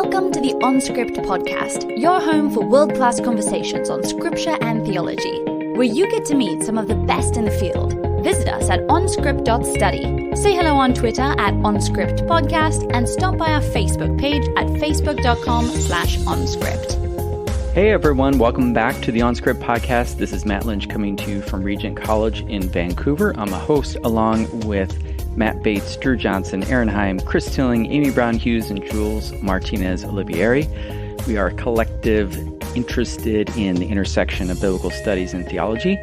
Welcome to the OnScript podcast, your home for world-class conversations on scripture and theology, where you get to meet some of the best in the field. Visit us at onscript.study. Say hello on Twitter at OnScript Podcast and stop by our Facebook page at facebook.com/OnScript. Hey everyone, welcome back to the OnScript podcast. This is Matt Lynch coming to you from Regent College in Vancouver. I'm a host along with Matt Bates, Drew Johnson, Aaron Heim, Chris Tilling, Amy Brown Hughes, and Jules Martinez Olivieri. We are a collective interested in the intersection of biblical studies and theology.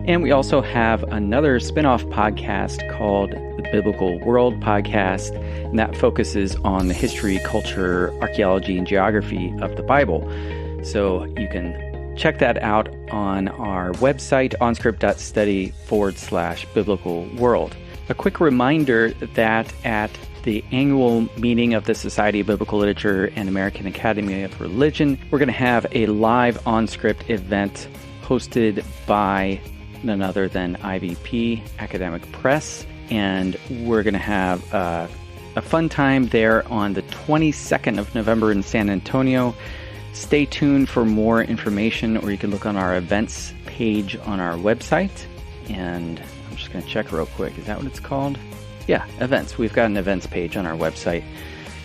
And we also have another spin-off podcast called the Biblical World Podcast, and that focuses on the history, culture, archaeology, and geography of the Bible. So you can check that out on our website, onscript.study/biblical world. A quick reminder that at the annual meeting of the Society of Biblical Literature and American Academy of Religion, we're going to have a live OnScript event hosted by none other than IVP Academic Press. And we're going to have a fun time there on the 22nd of November in San Antonio. Stay tuned for more information, or you can look on our events page on our website. And I'm just going to check real quick. Is that what it's called? Yeah, events. We've got an events page on our website.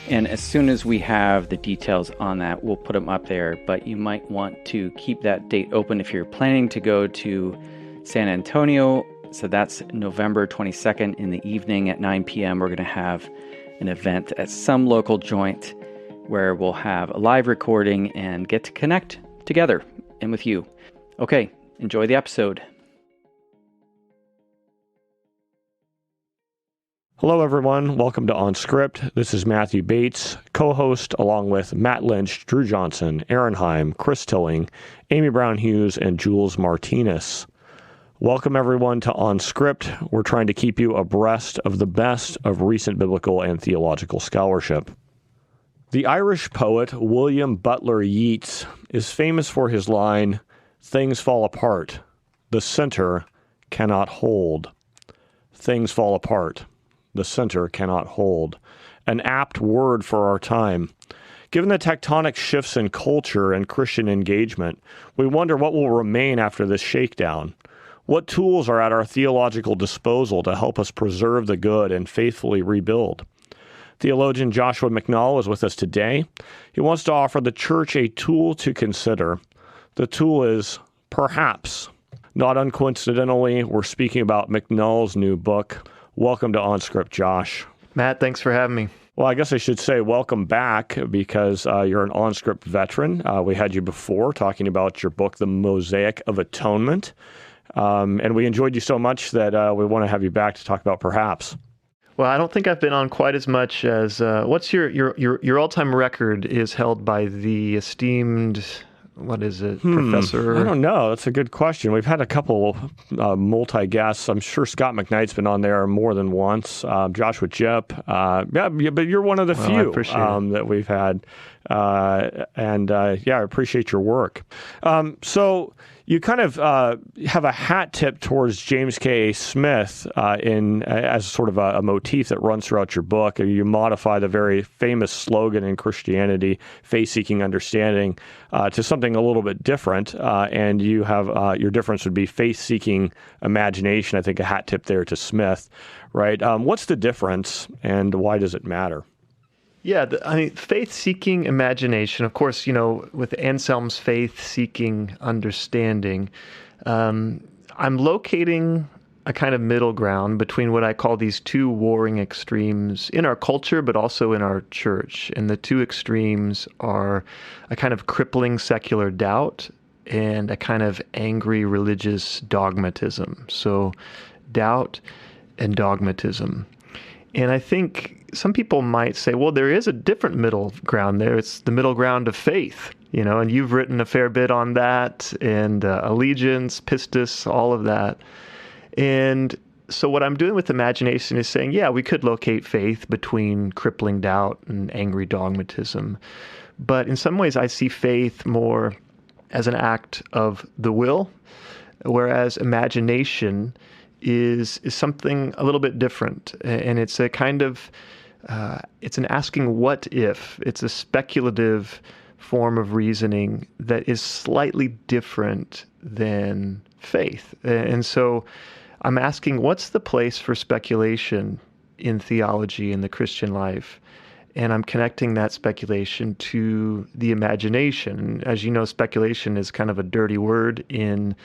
And as soon as we have the details on that, we'll put them up there. But you might want to keep that date open if you're planning to go to San Antonio. So that's November 22nd in the evening at 9 p.m. We're going to have an event at some local joint where we'll have a live recording and get to connect together and with you. Okay, enjoy the episode. Hello, everyone. Welcome to OnScript. This is Matthew Bates, co-host along with Matt Lynch, Drew Johnson, Aaron Heim, Chris Tilling, Amy Brown Hughes, and Jules Martinez. Welcome, everyone, to OnScript. We're trying to keep you abreast of the best of recent biblical and theological scholarship. The Irish poet William Butler Yeats is famous for his line, "Things fall apart. The center cannot hold." Things fall apart. The center cannot hold. An apt word for our time. Given the tectonic shifts in culture and Christian engagement, we wonder what will remain after this shakedown. What tools are at our theological disposal to help us preserve the good and faithfully rebuild? Theologian Joshua McNall is with us today. He wants to offer the church a tool to consider. The tool is perhaps. Not uncoincidentally, we're speaking about McNall's new book. Welcome to OnScript, Josh. Matt, thanks for having me. Well, I guess I should say welcome back because you're an OnScript veteran. We had you before talking about your book, The Mosaic of Atonement. And we enjoyed you so much that we want to have you back to talk about perhaps. Well, I don't think I've been on quite as much as, what's your all-time record is held by the esteemed, professor? I don't know. That's a good question. We've had a couple multi-guests. I'm sure Scott McKnight's been on there more than once. Joshua Jipp. Yeah, but you're one of the few that we've had. I appreciate your work. So you kind of have a hat tip towards James K. Smith as sort of a motif that runs throughout your book. You modify the very famous slogan in Christianity, faith-seeking understanding, to something a little bit different. And you have your difference would be faith-seeking imagination. I think a hat tip there to Smith, right? What's the difference, and why does it matter? Yeah, faith-seeking imagination, of course, with Anselm's faith-seeking understanding, I'm locating a kind of middle ground between what I call these two warring extremes in our culture, but also in our church. And the two extremes are a kind of crippling secular doubt and a kind of angry religious dogmatism. So doubt and dogmatism. And I think some people might say, well, there is a different middle ground there. It's the middle ground of faith, and you've written a fair bit on that, and allegiance, pistis, all of that. And so what I'm doing with imagination is saying, yeah, we could locate faith between crippling doubt and angry dogmatism. But in some ways, I see faith more as an act of the will, whereas imagination is something a little bit different. And it's a kind of It's an asking what if. It's a speculative form of reasoning that is slightly different than faith. And so I'm asking, what's the place for speculation in theology in the Christian life? And I'm connecting that speculation to the imagination. As you know, speculation is kind of a dirty word in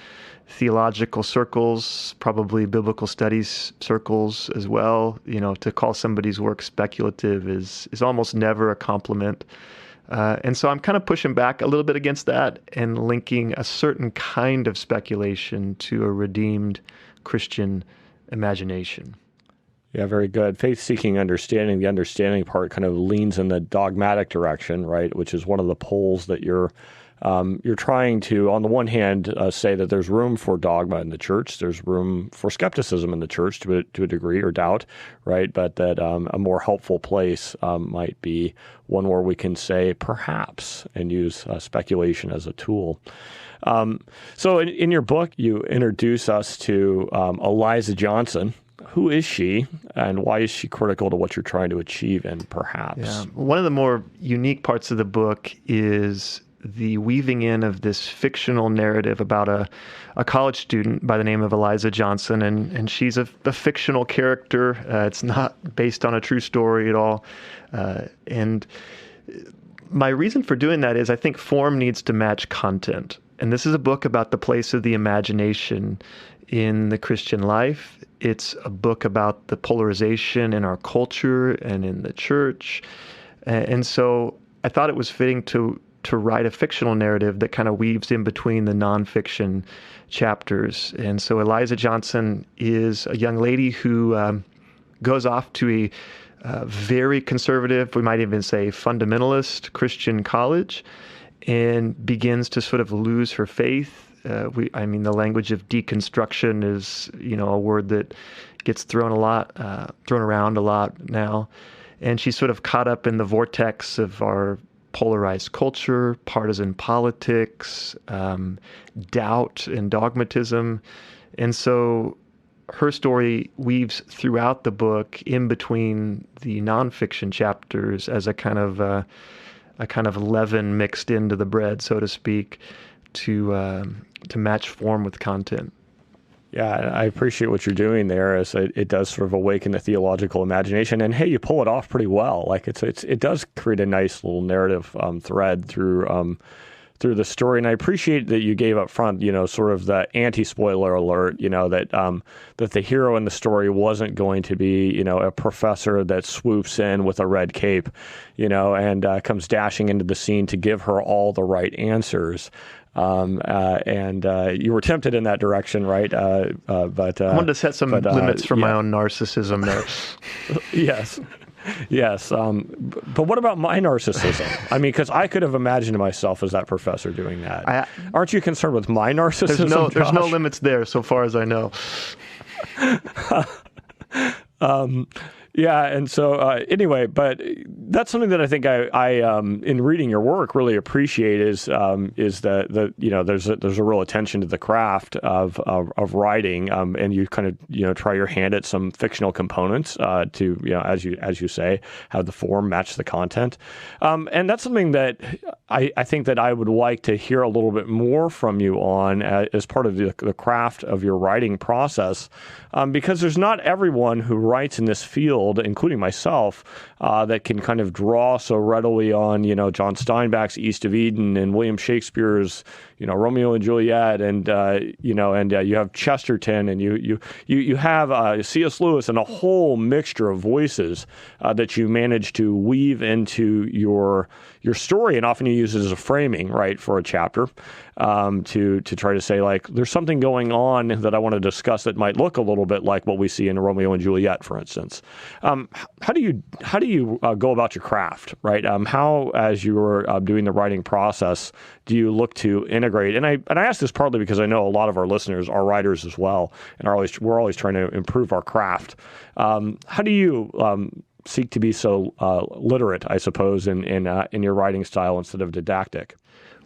theological circles, probably biblical studies circles as well. To call somebody's work speculative is almost never a compliment. And so I'm kind of pushing back a little bit against that and linking a certain kind of speculation to a redeemed Christian imagination. Yeah, very good. Faith-seeking understanding, the understanding part kind of leans in the dogmatic direction, right? Which is one of the poles that you're trying to, on the one hand, say that there's room for dogma in the church, there's room for skepticism in the church to a degree, or doubt, right? But that a more helpful place might be one where we can say perhaps and use speculation as a tool. So in your book, you introduce us to Eliza Johnson. Who is she, and why is she critical to what you're trying to achieve in Perhaps? Yeah. One of the more unique parts of the book is the weaving in of this fictional narrative about a college student by the name of Eliza Johnson, and she's a fictional character. It's not based on a true story at all. And my reason for doing that is I think form needs to match content. And this is a book about the place of the imagination in the Christian life. It's a book about the polarization in our culture and in the church. And so I thought it was fitting to write a fictional narrative that kind of weaves in between the nonfiction chapters. And so Eliza Johnson is a young lady who goes off to a very conservative, we might even say fundamentalist Christian college, and begins to sort of lose her faith. The language of deconstruction is, a word that gets thrown around a lot now. And she's sort of caught up in the vortex of our polarized culture, partisan politics, doubt and dogmatism. And so her story weaves throughout the book in between the nonfiction chapters as a kind of leaven mixed into the bread, so to speak, to match form with content. Yeah, I appreciate what you're doing there, as it does sort of awaken the theological imagination. And hey, you pull it off pretty well. Like it does create a nice little narrative thread through the story. And I appreciate that you gave up front, sort of the anti-spoiler alert, that the hero in the story wasn't going to be, a professor that swoops in with a red cape, and comes dashing into the scene to give her all the right answers. And you were tempted in that direction, right? But I wanted to set some limits for my own narcissism there. Yes. But what about my narcissism? I mean, because I could have imagined myself as that professor doing that. Aren't you concerned with my narcissism? There's no limits there, so far as I know. Yeah, and so anyway, but that's something that I think I in reading your work really appreciate is that there's a real attention to the craft of writing, and you kind of try your hand at some fictional components to as you say, have the form match the content, and that's something that I think that I would like to hear a little bit more from you on as part of the craft of your writing process, because there's not everyone who writes in this field, including myself, that can kind of draw so readily on, John Steinbeck's East of Eden and William Shakespeare's, Romeo and Juliet, and you have Chesterton, and you have C.S. Lewis, and a whole mixture of voices that you manage to weave into your story, and often you use it as a framing, right, for a chapter, to try to say, like, there's something going on that I want to discuss that might look a little bit like what we see in Romeo and Juliet, for instance. How do you go about your craft, right? How, as you're doing the writing process, do you look to integrate? And I ask this partly because I know a lot of our listeners are writers as well, and we're always trying to improve our craft. How do you seek to be so literate, I suppose, in your writing style instead of didactic?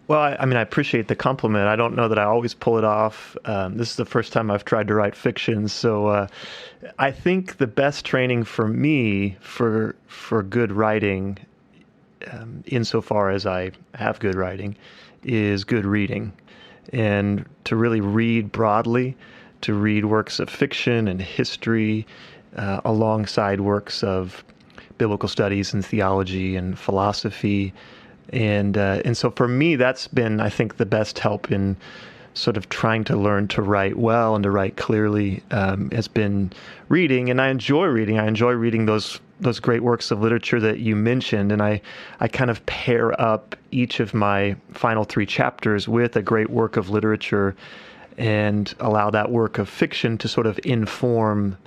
Well, I appreciate the compliment. I don't know that I always pull it off. This is the first time I've tried to write fiction, so I think the best training for me for good writing, insofar as I have good writing, is good reading, and to really read broadly, to read works of fiction and history alongside works of biblical studies and theology and philosophy. And so for me, that's been, I think, the best help in sort of trying to learn to write well and to write clearly, has been reading. And I enjoy reading. I enjoy reading those great works of literature that you mentioned. And I kind of pair up each of my final 3 chapters with a great work of literature and allow that work of fiction to sort of inform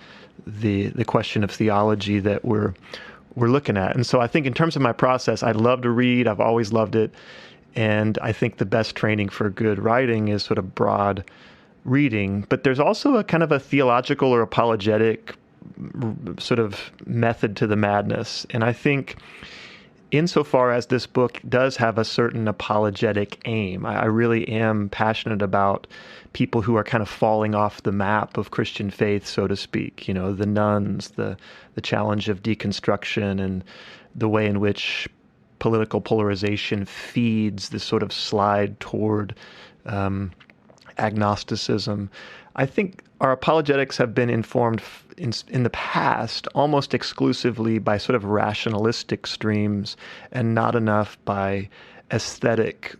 the question of theology that we're looking at. And so I think in terms of my process, I love to read. I've always loved it. And I think the best training for good writing is sort of broad reading. But there's also a kind of a theological or apologetic sort of method to the madness. And I think insofar as this book does have a certain apologetic aim, I really am passionate about people who are kind of falling off the map of Christian faith, so to speak. You know, the nuns, the challenge of deconstruction, and the way in which political polarization feeds this sort of slide toward agnosticism. I think our apologetics have been informed in the past almost exclusively by sort of rationalistic streams and not enough by aesthetic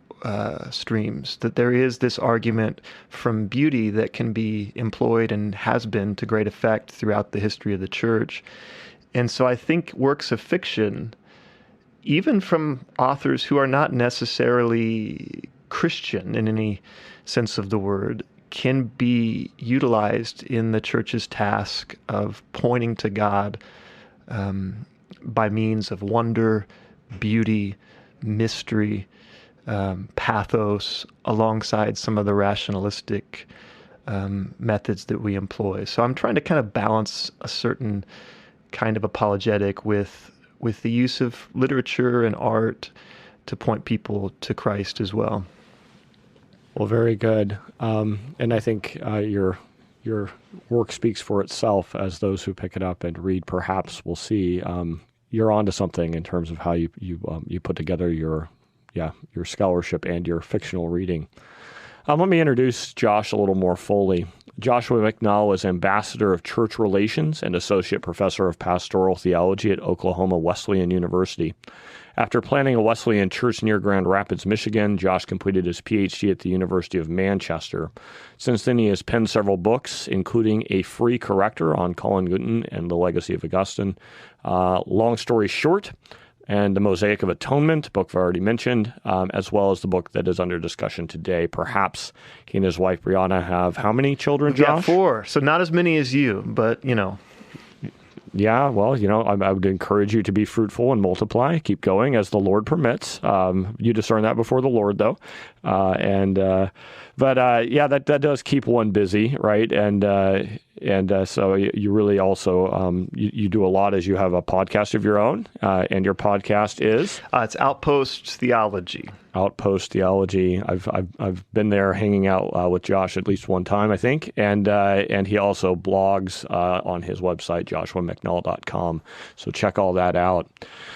streams, that there is this argument from beauty that can be employed and has been to great effect throughout the history of the church. And so I think works of fiction, even from authors who are not necessarily Christian in any sense of the word, can be utilized in the church's task of pointing to God by means of wonder, beauty, mystery, pathos, alongside some of the rationalistic methods that we employ. So I'm trying to kind of balance a certain kind of apologetic with the use of literature and art to point people to Christ as well. Well, very good. And I think your work speaks for itself, as those who pick it up and read perhaps will see. You're onto something in terms of how you put together your scholarship and your fictional reading. Let me introduce Josh a little more fully. Joshua McNall is Ambassador of Church Relations and Associate Professor of Pastoral Theology at Oklahoma Wesleyan University. After planning a Wesleyan church near Grand Rapids, Michigan, Josh completed his PhD at the University of Manchester. Since then, he has penned several books, including a free corrector on Colin Gooden and the Legacy of Augustine, Long Story Short, and The Mosaic of Atonement, book I've already mentioned, as well as the book that is under discussion today. Perhaps he and his wife, Brianna, have how many children, Josh? Yeah, 4. So not as many as you, but, Yeah, well, I would encourage you to be fruitful and multiply. Keep going as the Lord permits. You discern that before the Lord, though. But that does keep one busy, right? And so you really also, you do a lot, as you have a podcast of your own, and your podcast is? It's Outpost Theology. Outpost Theology. I've been there hanging out with Josh at least one time, I think, and he also blogs on his website, joshuamcnall.com. So check all that out.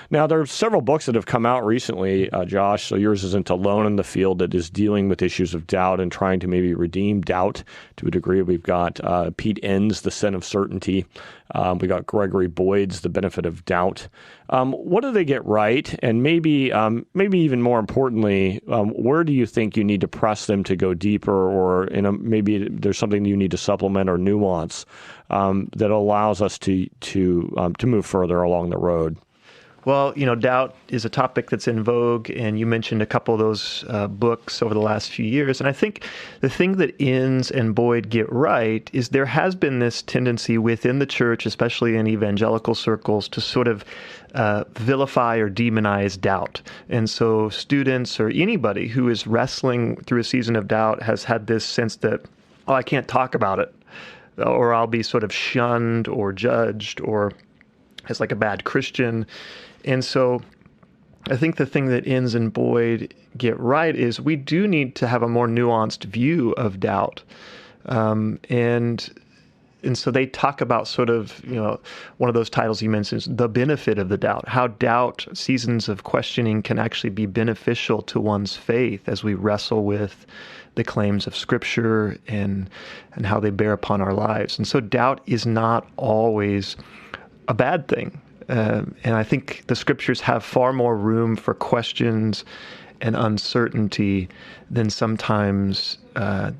Now, there are several books that have come out recently, Josh. So yours isn't alone in the field that is dealing with issues of doubt and trying to maybe redeem doubt to a degree. We've got Pete Enns, The Sin of Certainty. We got Gregory Boyd's The Benefit of Doubt. What do they get right? And maybe even more importantly, where do you think you need to press them to go deeper, or maybe there's something you need to supplement or nuance that allows us to move further along the road? Well, doubt is a topic that's in vogue, and you mentioned a couple of those books over the last few years. And I think the thing that Enns and Boyd get right is there has been this tendency within the church, especially in evangelical circles, to sort of vilify or demonize doubt. And so students or anybody who is wrestling through a season of doubt has had this sense that, I can't talk about it, or I'll be sort of shunned or judged or as like a bad Christian. And so I think the thing that Innes and Boyd get right is we do need to have a more nuanced view of doubt. And so they talk about sort of, one of those titles you mentioned is The Benefit of the Doubt, how doubt, seasons of questioning can actually be beneficial to one's faith as we wrestle with the claims of Scripture and how they bear upon our lives. And so doubt is not always a bad thing. And I think the Scriptures have far more room for questions and uncertainty than sometimes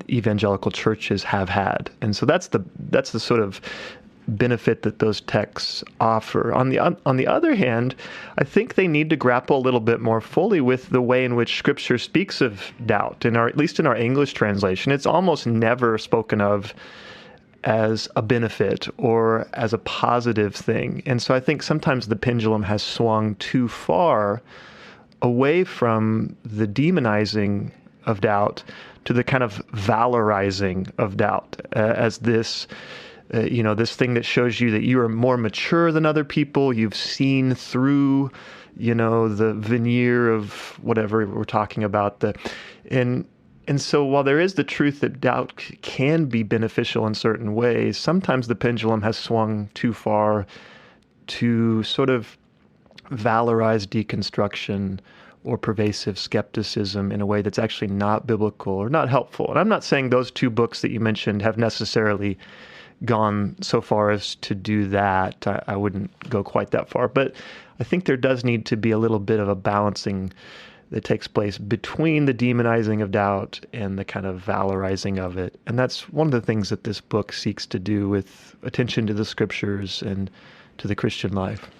evangelical churches have had. And so that's the sort of benefit that those texts offer. On the other hand, I think they need to grapple a little bit more fully with the way in which Scripture speaks of doubt. At least in our English translation, it's almost never spoken of as a benefit or as a positive thing. And so I think sometimes the pendulum has swung too far away from the demonizing of doubt to the kind of valorizing of doubt as this, this thing that shows you that you are more mature than other people. You've seen through, the veneer of whatever we're talking about. And so while there is the truth that doubt can be beneficial in certain ways, sometimes the pendulum has swung too far to sort of valorize deconstruction or pervasive skepticism in a way that's actually not biblical or not helpful. And I'm not saying those two books that you mentioned have necessarily gone so far as to do that. I wouldn't go quite that far. But I think there does need to be a little bit of a balancing that takes place between the demonizing of doubt and the kind of valorizing of it. And that's one of the things that this book seeks to do with attention to the Scriptures and to the Christian life.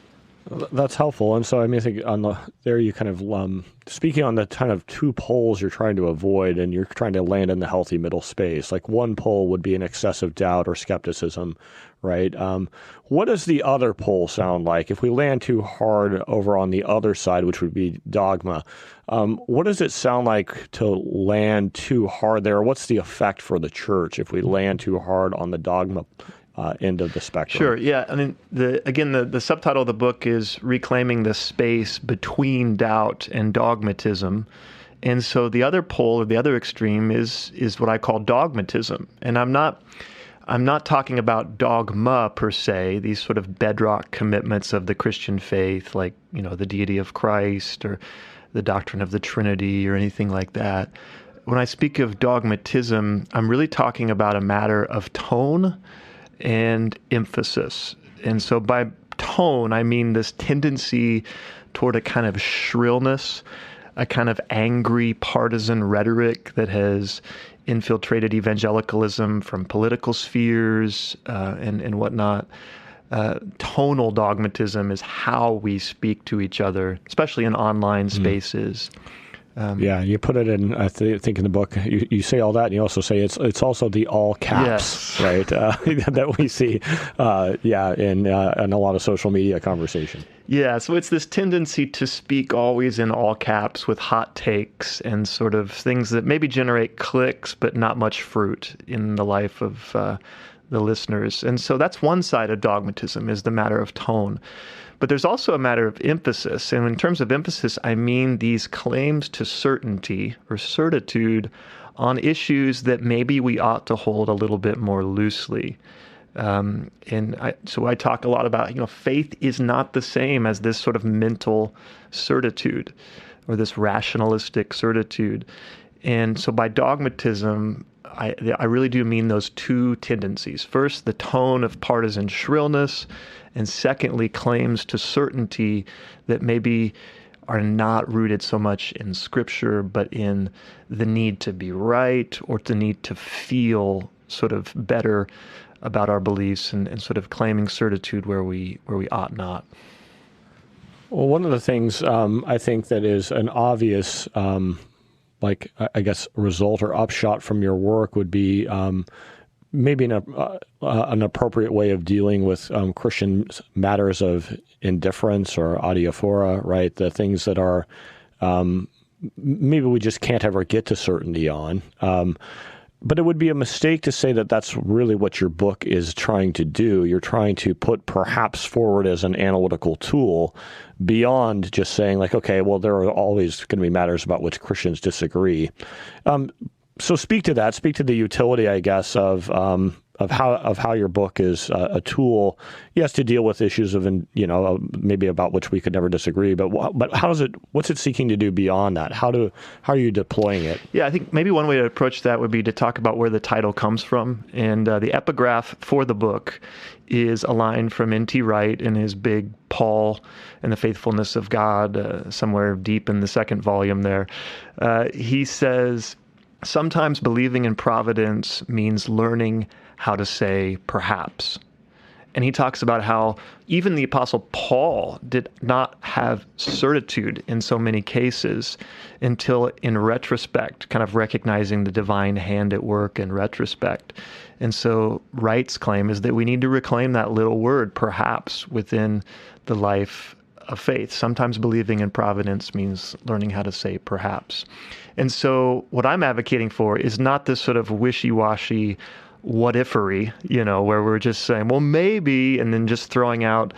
That's helpful. And so, I think there you kind of, speaking on the kind of two poles you're trying to avoid, and you're trying to land in the healthy middle space. Like one pole would be an excessive doubt or skepticism, right? What does the other pole sound like? If we land too hard over on the other side, which would be dogma, what does it sound like to land too hard there? What's the effect for the church if we land too hard on the dogma end of the spectrum? Sure, yeah. The subtitle of the book is Reclaiming the Space Between Doubt and Dogmatism. And so the other pole, or the other extreme, is what I call dogmatism. And I'm not talking about dogma per se, these sort of bedrock commitments of the Christian faith, like, the deity of Christ or the doctrine of the Trinity or anything like that. When I speak of dogmatism, I'm really talking about a matter of tone and emphasis. And so by tone, I mean this tendency toward a kind of shrillness, a kind of angry partisan rhetoric that has infiltrated evangelicalism from political spheres and whatnot. Tonal dogmatism is how we speak to each other, especially in online spaces. You put it in, I think in the book, you say all that, and you also say it's also the all caps, yes. Right, that we see, in a lot of social media conversation. Yeah, so it's this tendency to speak always in all caps with hot takes and sort of things that maybe generate clicks, but not much fruit in the life of the listeners. And so that's one side of dogmatism, is the matter of tone. But there's also a matter of emphasis. And in terms of emphasis, I mean these claims to certainty or certitude on issues that maybe we ought to hold a little bit more loosely. So I talk a lot about, faith is not the same as this sort of mental certitude or this rationalistic certitude. And so by dogmatism, I really do mean those two tendencies. First, the tone of partisan shrillness, and secondly, claims to certainty that maybe are not rooted so much in Scripture, but in the need to be right or the need to feel sort of better about our beliefs and sort of claiming certitude where we ought not. Well, one of the things I think that is an obvious result or upshot from your work would be maybe an appropriate way of dealing with Christian matters of indifference or adiaphora, right? The things that are maybe we just can't ever get to certainty on. But it would be a mistake to say that that's really what your book is trying to do. You're trying to put perhaps forward as an analytical tool beyond just saying like, okay, well, there are always going to be matters about which Christians disagree. So speak to that. Speak to the utility, I guess, of how your book is a tool, yes, to deal with issues of, maybe about which we could never disagree. But what's it seeking to do beyond that? How are you deploying it? Yeah, I think maybe one way to approach that would be to talk about where the title comes from. And the epigraph for the book is a line from N.T. Wright in his big Paul and the Faithfulness of God, somewhere deep in the second volume there. He says, sometimes believing in providence means learning how to say perhaps. And he talks about how even the Apostle Paul did not have certitude in so many cases until in retrospect, kind of recognizing the divine hand at work in retrospect. And so Wright's claim is that we need to reclaim that little word, perhaps, within the life of faith. Sometimes believing in providence means learning how to say perhaps. And so what I'm advocating for is not this sort of wishy-washy what-ifery, where we're just saying, well, maybe, and then just throwing out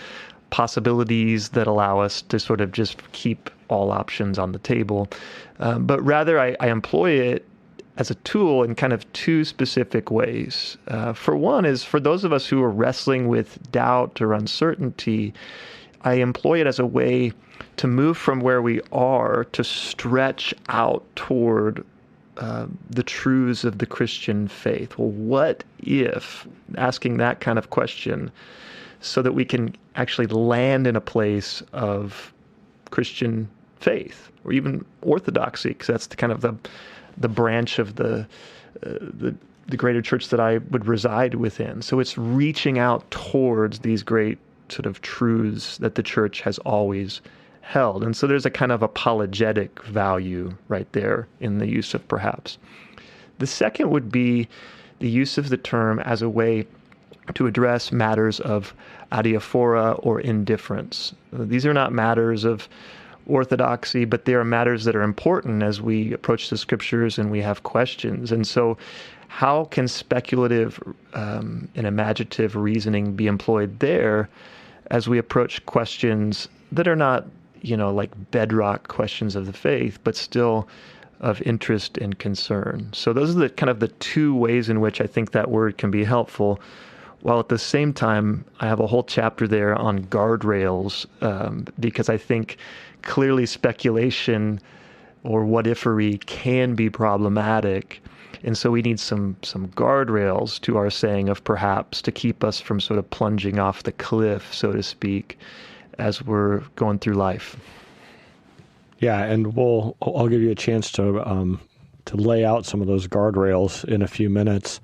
possibilities that allow us to sort of just keep all options on the table. But rather, I employ it as a tool in kind of two specific ways. For one is for those of us who are wrestling with doubt or uncertainty, I employ it as a way to move from where we are to stretch out toward the truths of the Christian faith. Well, what if, asking that kind of question, so that we can actually land in a place of Christian faith, or even orthodoxy, because that's the kind of the branch of the greater church that I would reside within. So it's reaching out towards these great sort of truths that the church has always held. And so there's a kind of apologetic value right there in the use of perhaps. The second would be the use of the term as a way to address matters of adiaphora or indifference. These are not matters of orthodoxy, but they are matters that are important as we approach the scriptures and we have questions. And so how can speculative and imaginative reasoning be employed there as we approach questions that are not like bedrock questions of the faith, but still of interest and concern? So those are the kind of the two ways in which I think that word can be helpful, while at the same time, I have a whole chapter there on guardrails, because I think clearly speculation or what-ifery can be problematic. And so we need some guardrails to our saying of perhaps to keep us from sort of plunging off the cliff, so to speak, as we're going through life. Yeah, and I'll give you a chance to lay out some of those guardrails in a few minutes.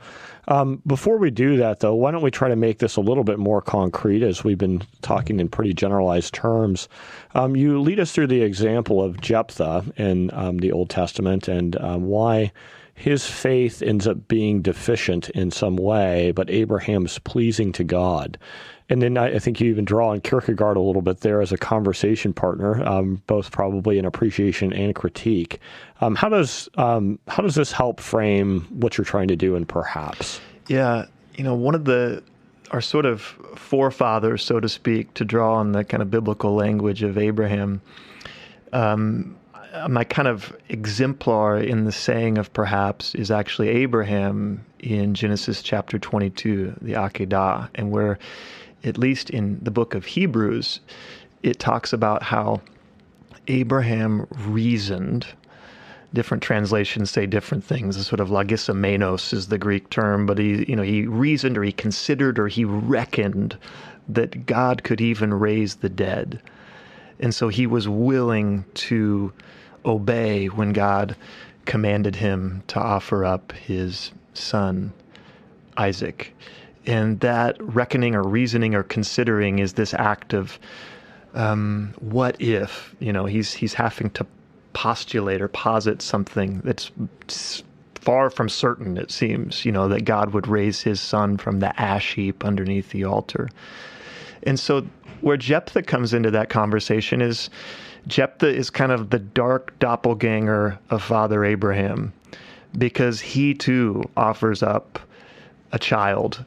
Before we do that, though, why don't we try to make this a little bit more concrete, as we've been talking in pretty generalized terms. You lead us through the example of Jephthah in the Old Testament and why his faith ends up being deficient in some way, but Abraham's pleasing to God. And then I think you even draw on Kierkegaard a little bit there as a conversation partner, both probably in appreciation and critique. How does this help frame what you're trying to do in perhaps? Yeah, one of our sort of forefathers, so to speak, to draw on the kind of biblical language of Abraham, my kind of exemplar in the saying of perhaps is actually Abraham in Genesis chapter 22, the Akedah, and where, at least in the book of Hebrews, it talks about how Abraham reasoned. Different translations say different things. A sort of logisamenos is the Greek term, but he reasoned, or he considered, or he reckoned that God could even raise the dead. And so he was willing to obey when God commanded him to offer up his son, Isaac. And that reckoning or reasoning or considering is this act of what if, he's having to postulate or posit something that's far from certain, it seems, that God would raise his son from the ash heap underneath the altar. And so where Jephthah comes into that conversation is Jephthah is kind of the dark doppelganger of Father Abraham, because he too offers up a child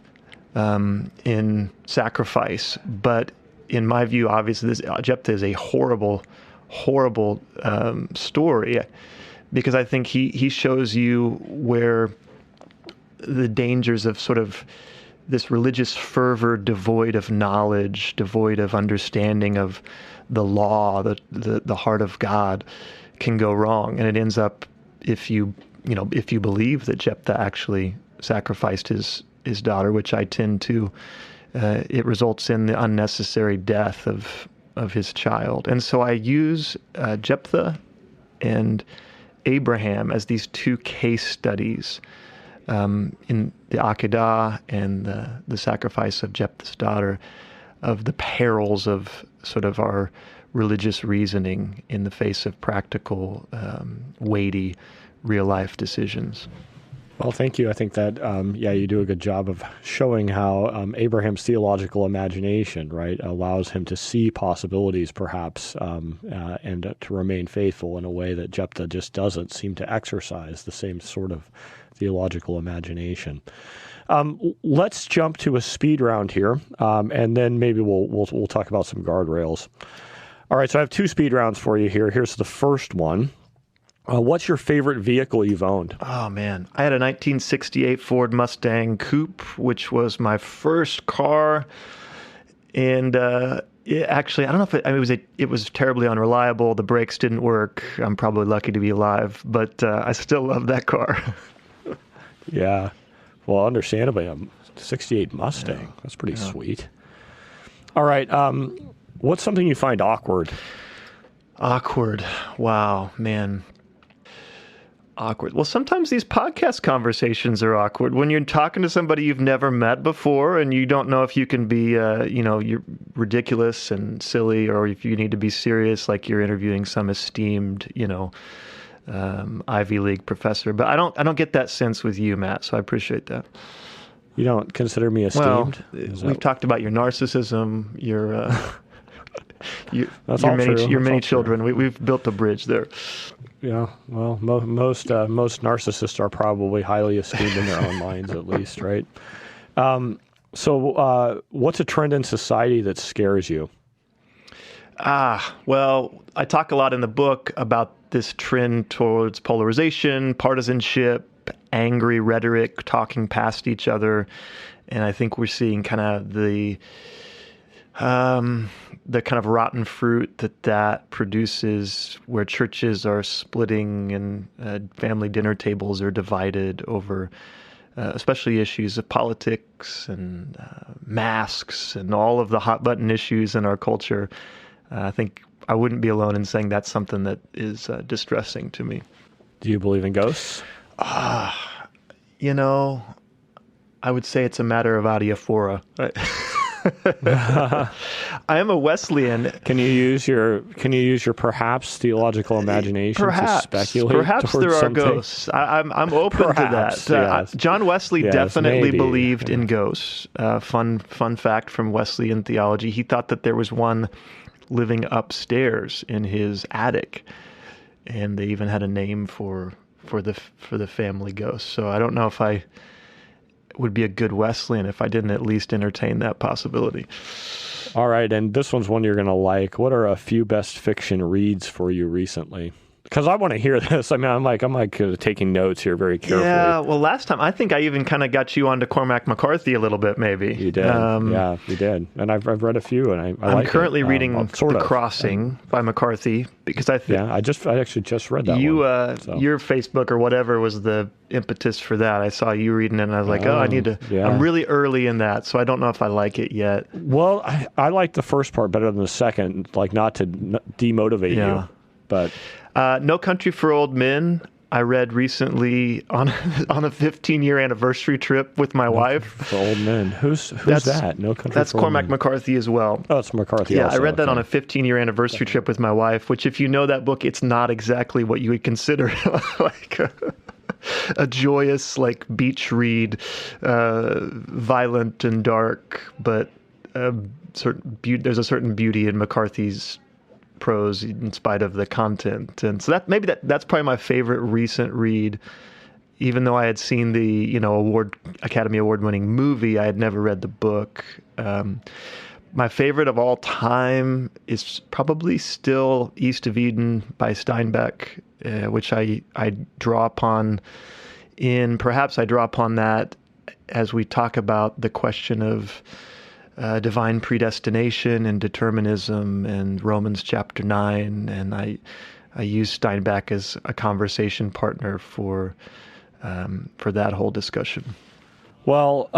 in sacrifice. But in my view, obviously, this Jephthah is a horrible story, because I think he shows you where the dangers of sort of this religious fervor devoid of knowledge, devoid of understanding of the law, the heart of God, can go wrong. And it ends up, if you believe that Jephthah actually sacrificed his daughter, which I tend to, it results in the unnecessary death of his child. And so I use Jephthah and Abraham as these two case studies in the Akedah and the sacrifice of Jephthah's daughter, of the perils of sort of our religious reasoning in the face of practical, weighty, real-life decisions. Well, thank you. I think that, you do a good job of showing how Abraham's theological imagination, right, allows him to see possibilities, perhaps, and to remain faithful in a way that Jephthah just doesn't seem to exercise the same sort of theological imagination. Let's jump to a speed round here, and then maybe we'll talk about some guardrails. All right, so I have two speed rounds for you here. Here's the first one. What's your favorite vehicle you've owned? Oh, man. I had a 1968 Ford Mustang Coupe, which was my first car. And actually, I don't know if it was terribly unreliable. The brakes didn't work. I'm probably lucky to be alive, but I still love that car. Yeah. Well, understandably, a 68 Mustang. Yeah. That's pretty sweet. All right. What's something you find awkward? Awkward. Wow, man. Awkward. Well, sometimes these podcast conversations are awkward when you're talking to somebody you've never met before, and you don't know if you can be, you're ridiculous and silly, or if you need to be serious, like you're interviewing some esteemed, Ivy League professor. But I don't get that sense with you, Matt. So I appreciate that. You don't consider me esteemed? Well, we've talked about your narcissism, your many children. We've built a bridge there. Yeah, well, most narcissists are probably highly esteemed in their own minds, at least, right? So what's a trend in society that scares you? Well, I talk a lot in the book about this trend towards polarization, partisanship, angry rhetoric, talking past each other, and I think we're seeing kind of the kind of rotten fruit that produces, where churches are splitting and family dinner tables are divided over especially issues of politics and masks and all of the hot button issues in our culture. I think I wouldn't be alone in saying that's something that is distressing to me. Do you believe in ghosts? I would say it's a matter of adiaphora. I am a Wesleyan. Can you use your perhaps theological imagination to speculate? Perhaps there are something? Ghosts. I'm open perhaps, to that. Yes. John Wesley definitely maybe. believed in ghosts. Fun fact from Wesleyan theology: he thought that there was one living upstairs in his attic, and they even had a name for the family ghost. So I don't know if I would be a good Wesleyan if I didn't at least entertain that possibility. All right, and this one's one you're going to like. What are a few best fiction reads for you recently? Because I want to hear this. I mean, I'm like taking notes here very carefully. Yeah, well, last time, I think I even kind of got you onto Cormac McCarthy a little bit, maybe. You did. Yeah, you did. And I've read a few, and I I'm like currently reading sort The of. Crossing by McCarthy, because I think... Yeah, I actually just read that one. Your Facebook or whatever was the impetus for that. I saw you reading it, and I was like, I need to... Yeah. I'm really early in that, so I don't know if I like it yet. Well, I like the first part better than the second, like not to demotivate you, but... No Country for Old Men, I read recently on a 15-year anniversary trip with my wife. For old men. Who's that? No Country That's for Old Cormac Men. McCarthy as well. Oh, it's McCarthy Yeah, also. I read that okay. on a 15-year anniversary trip with my wife, which if you know that book, it's not exactly what you would consider like a joyous, like beach read, violent and dark, but there's a certain beauty in McCarthy's prose in spite of the content. And so that's probably my favorite recent read even though I had seen the Academy Award winning movie, I had never read the book. My favorite of all time is probably still East of Eden by Steinbeck, which I draw upon that as we talk about the question of divine predestination and determinism and Romans chapter 9. And I use Steinbeck as a conversation partner for that whole discussion. Well,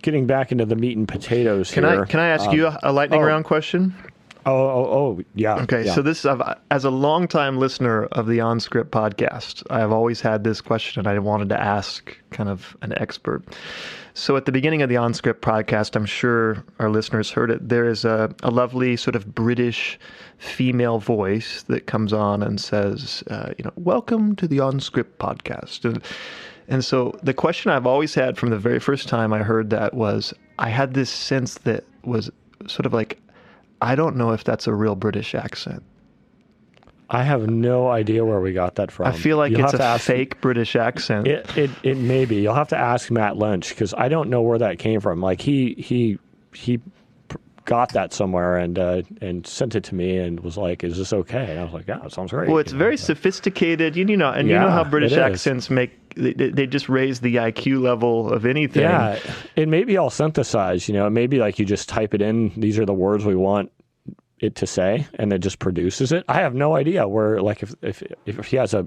getting back into the meat and potatoes here. Can I ask you a lightning round question? Yeah. Okay, yeah. so this, as a longtime listener of the OnScript podcast, I've always had this question I wanted to ask kind of an expert. So at the beginning of the OnScript podcast, I'm sure our listeners heard it, there is a lovely sort of British female voice that comes on and says, welcome to the OnScript podcast. And so the question I've always had from the very first time I heard that was, I had this sense that was sort of like, I don't know if that's a real British accent. I have no idea where we got that from. I feel like it's a fake British accent. It may be. You'll have to ask Matt Lynch, because I don't know where that came from. Like he got that somewhere and sent it to me and was like, "Is this okay?" And I was like, "Yeah, it sounds great." Well, it's very sophisticated, you know how British accents they just raise the IQ level of anything. Yeah, it may be all synthesized. It may be like you just type it in. These are the words we want it to say, and it just produces it. I have no idea where, like, if he has a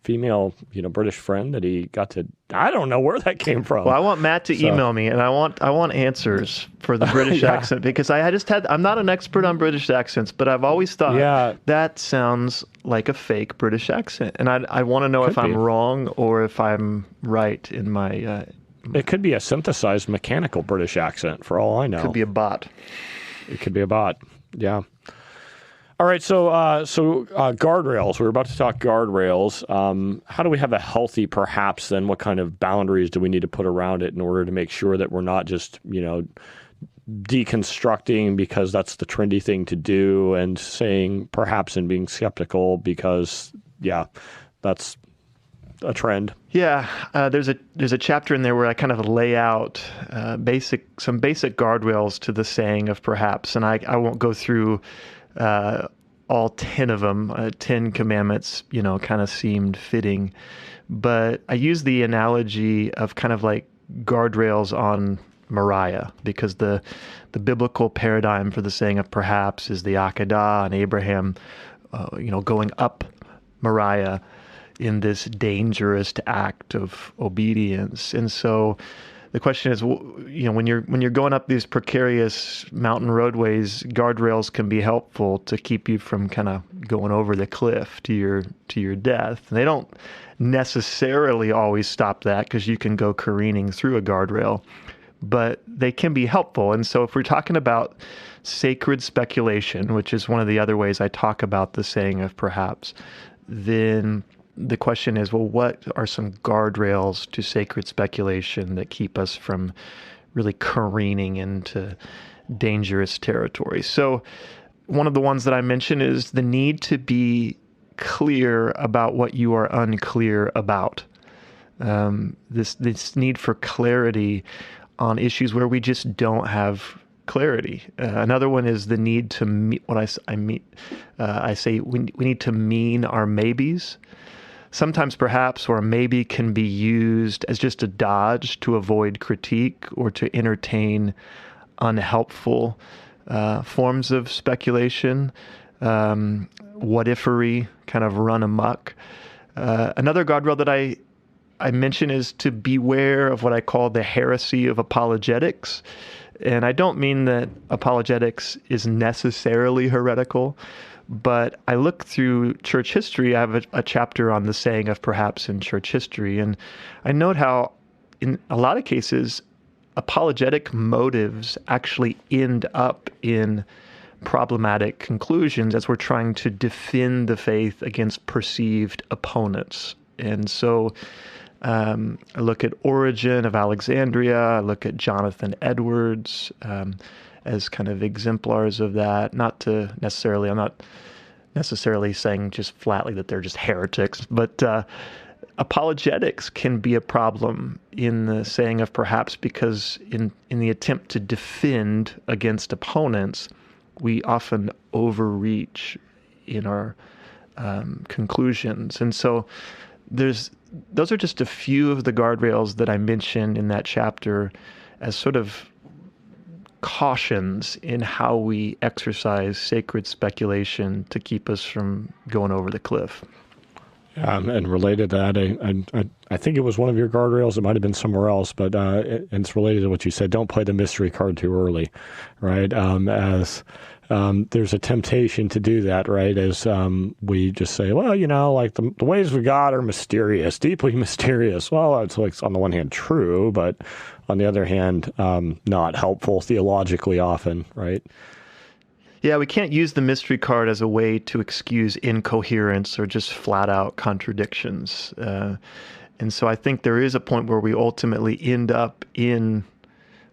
female, British friend that he got to. I don't know where that came from. Well, I want Matt to email me, and I want answers for the British accent, because I'm not an expert on British accents, but I've always thought that sounds like a fake British accent, and I want to know if I'm wrong or if I'm right in my. It could be a synthesized mechanical British accent, for all I know. It could be a bot. It could be a bot. Yeah. All right. So guardrails. We're about to talk guardrails. How do we have a healthy, perhaps, then what kind of boundaries do we need to put around it in order to make sure that we're not just, deconstructing because that's the trendy thing to do, and saying perhaps and being skeptical because, that's a trend. Yeah, there's a chapter in there where I kind of lay out some basic guardrails to the saying of perhaps, and I won't go through all 10 of them. 10 commandments, kind of seemed fitting, but I use the analogy of kind of like guardrails on Moriah, because the biblical paradigm for the saying of perhaps is the Akedah and Abraham, going up Moriah in this dangerous act of obedience. And so the question is, when you're going up these precarious mountain roadways, guardrails can be helpful to keep you from kind of going over the cliff to your death. And they don't necessarily always stop that, because you can go careening through a guardrail, but they can be helpful. And so if we're talking about sacred speculation, which is one of the other ways I talk about the saying of perhaps, then the question is, well, what are some guardrails to sacred speculation that keep us from really careening into dangerous territory? So one of the ones that I mentioned is the need to be clear about what you are unclear about. This need for clarity on issues where we just don't have clarity. Another one is the need to I say we need to mean our maybes. Sometimes perhaps or maybe can be used as just a dodge to avoid critique or to entertain unhelpful forms of speculation, what-ifery, kind of run amok. Another guardrail that I mention is to beware of what I call the heresy of apologetics. And I don't mean that apologetics is necessarily heretical, but I look through church history. I have a chapter on the saying of perhaps in church history, and I note how in a lot of cases, apologetic motives actually end up in problematic conclusions as we're trying to defend the faith against perceived opponents. And so I look at Origen of Alexandria, I look at Jonathan Edwards as kind of exemplars of that. I'm not necessarily saying just flatly that they're just heretics, but apologetics can be a problem in the saying of perhaps because in the attempt to defend against opponents, we often overreach in our conclusions. And so those are just a few of the guardrails that I mentioned in that chapter as sort of cautions in how we exercise sacred speculation to keep us from going over the cliff. And related to that, I think it was one of your guardrails. It might have been somewhere else, but it's related to what you said. Don't play the mystery card too early, right? As there's a temptation to do that, right? As we just say, well, like the ways of God are mysterious, deeply mysterious. Well, it's like on the one hand true, but on the other hand, not helpful theologically often, right? Yeah, we can't use the mystery card as a way to excuse incoherence or just flat out contradictions. And so I think there is a point where we ultimately end up in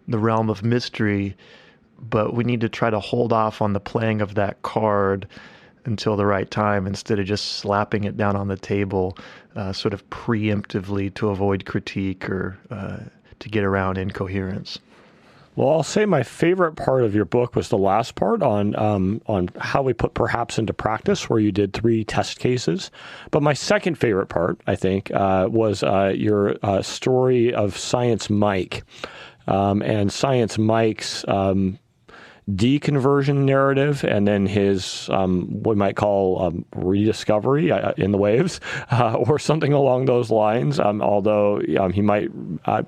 the realm of mystery, but we need to try to hold off on the playing of that card until the right time instead of just slapping it down on the table sort of preemptively to avoid critique or to get around incoherence. Well, I'll say my favorite part of your book was the last part on how we put perhaps into practice, where you did 3 test cases. But my second favorite part, I think, was your story of Science Mike and Science Mike's deconversion narrative, and then his what we might call rediscovery in the waves, or something along those lines. Although he might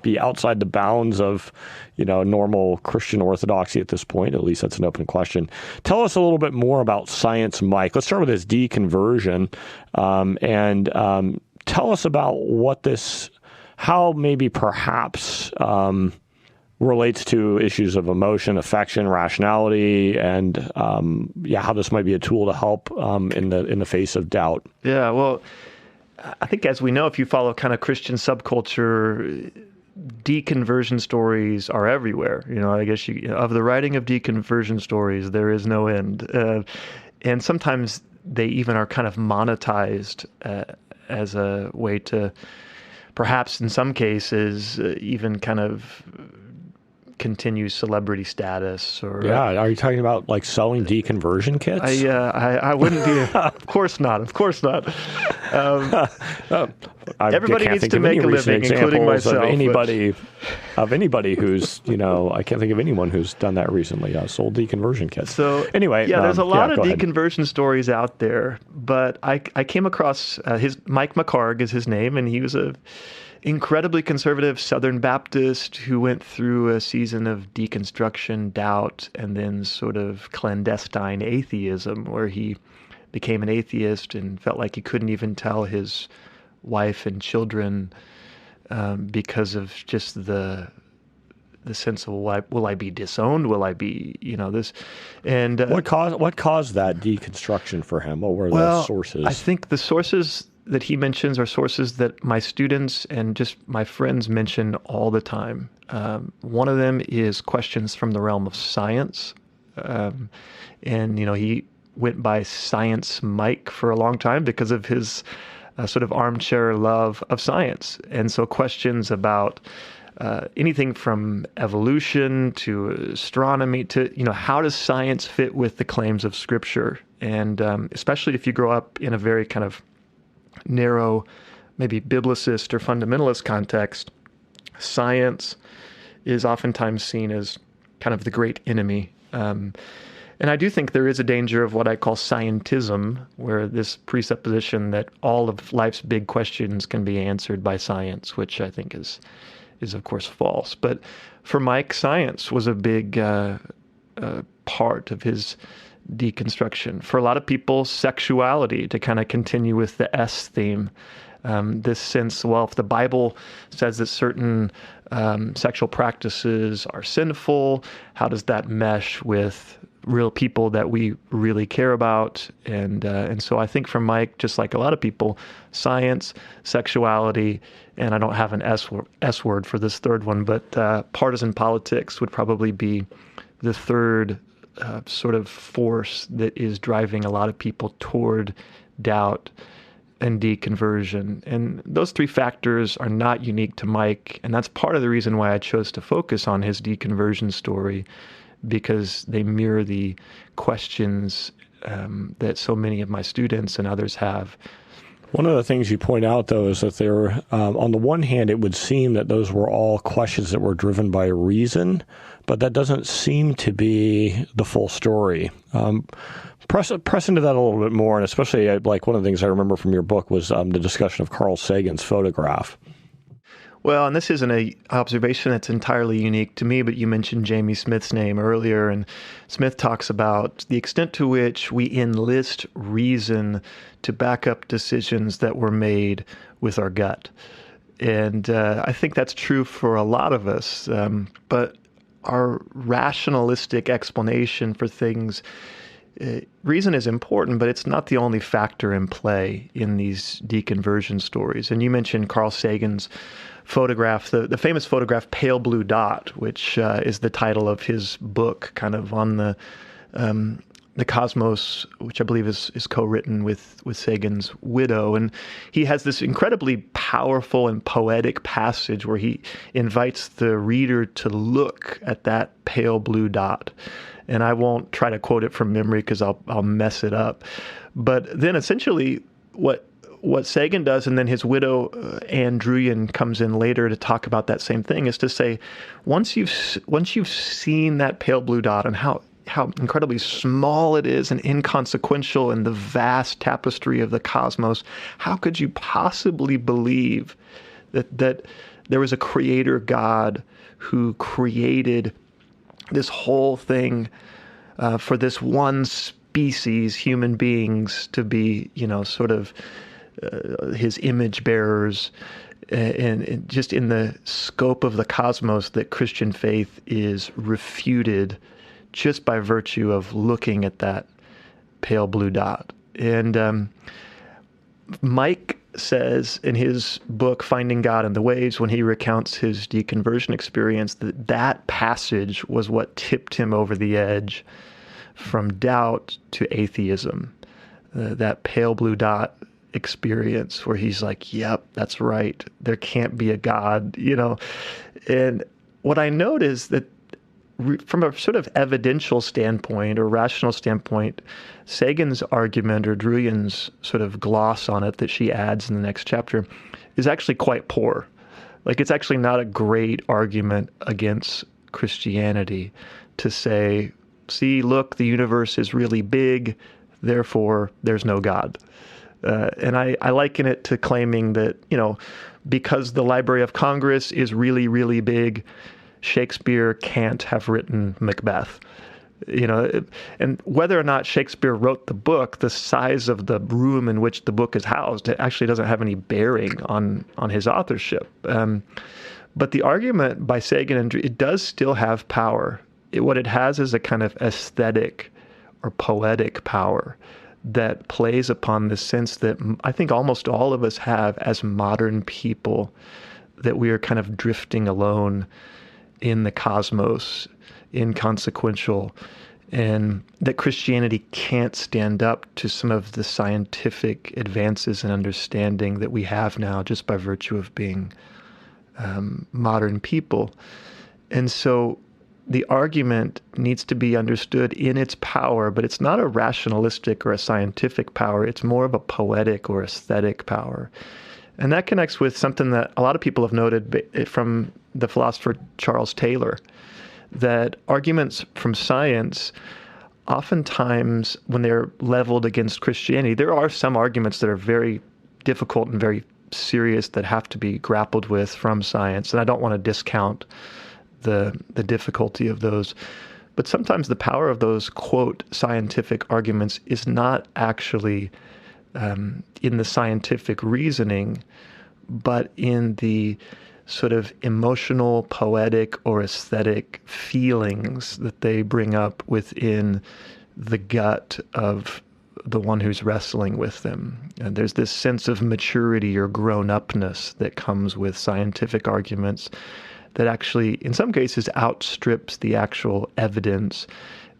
be outside the bounds of normal Christian orthodoxy at this point. At least that's an open question. Tell us a little bit more about Science Mike. Let's start with his deconversion, and tell us about how maybe perhaps relates to issues of emotion, affection, rationality, and how this might be a tool to help in the face of doubt. Yeah, well, I think as we know, if you follow kind of Christian subculture, deconversion stories are everywhere. I guess of the writing of deconversion stories, there is no end, and sometimes they even are kind of monetized as a way to, perhaps in some cases, even kind of continue celebrity status. Or are you talking about like selling deconversion kits? I wouldn't be. Of course not. Everybody needs to make a living, including myself. Of anybody who's I can't think of anyone who's done that recently. Sold deconversion kits. So anyway, there's a lot of deconversion stories out there, but I came across Mike McHargue is his name, and he was a incredibly conservative Southern Baptist who went through a season of deconstruction, doubt, and then sort of clandestine atheism, where he became an atheist and felt like he couldn't even tell his wife and children because of just the sense of will I be disowned? Will I be this? And what caused that deconstruction for him? What were the sources? I think the sources that he mentions are sources that my students and just my friends mention all the time. One of them is questions from the realm of science. And, he went by Science Mike for a long time because of his sort of armchair love of science. And so questions about anything from evolution to astronomy to, how does science fit with the claims of Scripture? And especially if you grow up in a very kind of narrow, maybe biblicist or fundamentalist context, science is oftentimes seen as kind of the great enemy. And I do think there is a danger of what I call scientism, where this presupposition that all of life's big questions can be answered by science, which I think is of course false. But for Mike, science was a big part of his deconstruction. For a lot of people, sexuality, to kind of continue with the S theme. This sense, well, if the Bible says that certain sexual practices are sinful, how does that mesh with real people that we really care about? And so I think for Mike, just like a lot of people, science, sexuality, and I don't have an S word for this third one, but partisan politics would probably be the third sort of force that is driving a lot of people toward doubt and deconversion. And those three factors are not unique to Mike, and that's part of the reason why I chose to focus on his deconversion story, because they mirror the questions that so many of my students and others have. One of the things you point out, though, is that there, on the one hand, it would seem that those were all questions that were driven by reason, but that doesn't seem to be the full story. Press into that a little bit more, and especially like one of the things I remember from your book was the discussion of Carl Sagan's photograph. Well, and this isn't an observation that's entirely unique to me, but you mentioned Jamie Smith's name earlier, and Smith talks about the extent to which we enlist reason to back up decisions that were made with our gut. And I think that's true for a lot of us, but our rationalistic explanation for things, reason is important, but it's not the only factor in play in these deconversion stories. And you mentioned Carl Sagan's photograph, the famous photograph Pale Blue Dot, which is the title of his book, kind of on the cosmos, which I believe is co-written with Sagan's widow. And he has this incredibly powerful and poetic passage where he invites the reader to look at that pale blue dot. And I won't try to quote it from memory because I'll mess it up. But then essentially what Sagan does, and then his widow, Anne Druyan, comes in later to talk about that same thing, is to say, once you've seen that pale blue dot and how incredibly small it is and inconsequential in the vast tapestry of the cosmos, how could you possibly believe that there was a creator God who created this whole thing for this one species, human beings, to be, sort of his image bearers, and just in the scope of the cosmos, that Christian faith is refuted just by virtue of looking at that pale blue dot. And Mike says in his book, Finding God in the Waves, when he recounts his deconversion experience, that passage was what tipped him over the edge from doubt to atheism. That pale blue dot experience where he's like, yep, that's right. There can't be a God, And what I note is that from a sort of evidential standpoint or rational standpoint, Sagan's argument, or Druyan's sort of gloss on it that she adds in the next chapter, is actually quite poor. Like, it's actually not a great argument against Christianity to say, see, look, the universe is really big, therefore there's no God. And I liken it to claiming that, because the Library of Congress is really, really big, Shakespeare can't have written Macbeth. And whether or not Shakespeare wrote the book, the size of the room in which the book is housed, it actually doesn't have any bearing on his authorship. But the argument by Sagan, it does still have power. What it has is a kind of aesthetic or poetic power that plays upon the sense that I think almost all of us have as modern people, that we are kind of drifting alone in the cosmos, inconsequential, and that Christianity can't stand up to some of the scientific advances and understanding that we have now just by virtue of being modern people. And so the argument needs to be understood in its power, but it's not a rationalistic or a scientific power. It's more of a poetic or aesthetic power. And that connects with something that a lot of people have noted from the philosopher Charles Taylor, that arguments from science, oftentimes when they're leveled against Christianity, there are some arguments that are very difficult and very serious that have to be grappled with from science. And I don't want to discount the difficulty of those. But sometimes the power of those, quote, scientific arguments is not actually in the scientific reasoning, but in the sort of emotional, poetic, or aesthetic feelings that they bring up within the gut of the one who's wrestling with them. And there's this sense of maturity or grown-upness that comes with scientific arguments that actually, in some cases, outstrips the actual evidence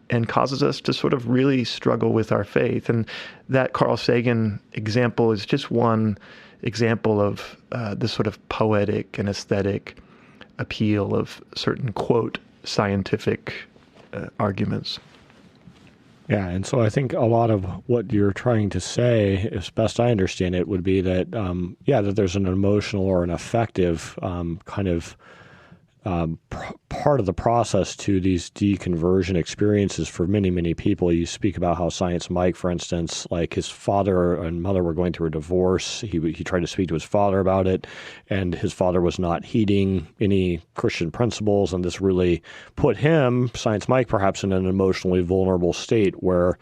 and causes us to sort of really struggle with our faith. And that Carl Sagan example is just one example of this sort of poetic and aesthetic appeal of certain, quote, scientific arguments. Yeah, and so I think a lot of what you're trying to say, as best I understand it, would be that, that there's an emotional or an affective kind of part of the process to these deconversion experiences for many, many people. You speak about how Science Mike, for instance, like his father and mother were going through a divorce. He tried to speak to his father about it, and his father was not heeding any Christian principles, and this really put him, Science Mike, perhaps in an emotionally vulnerable state where,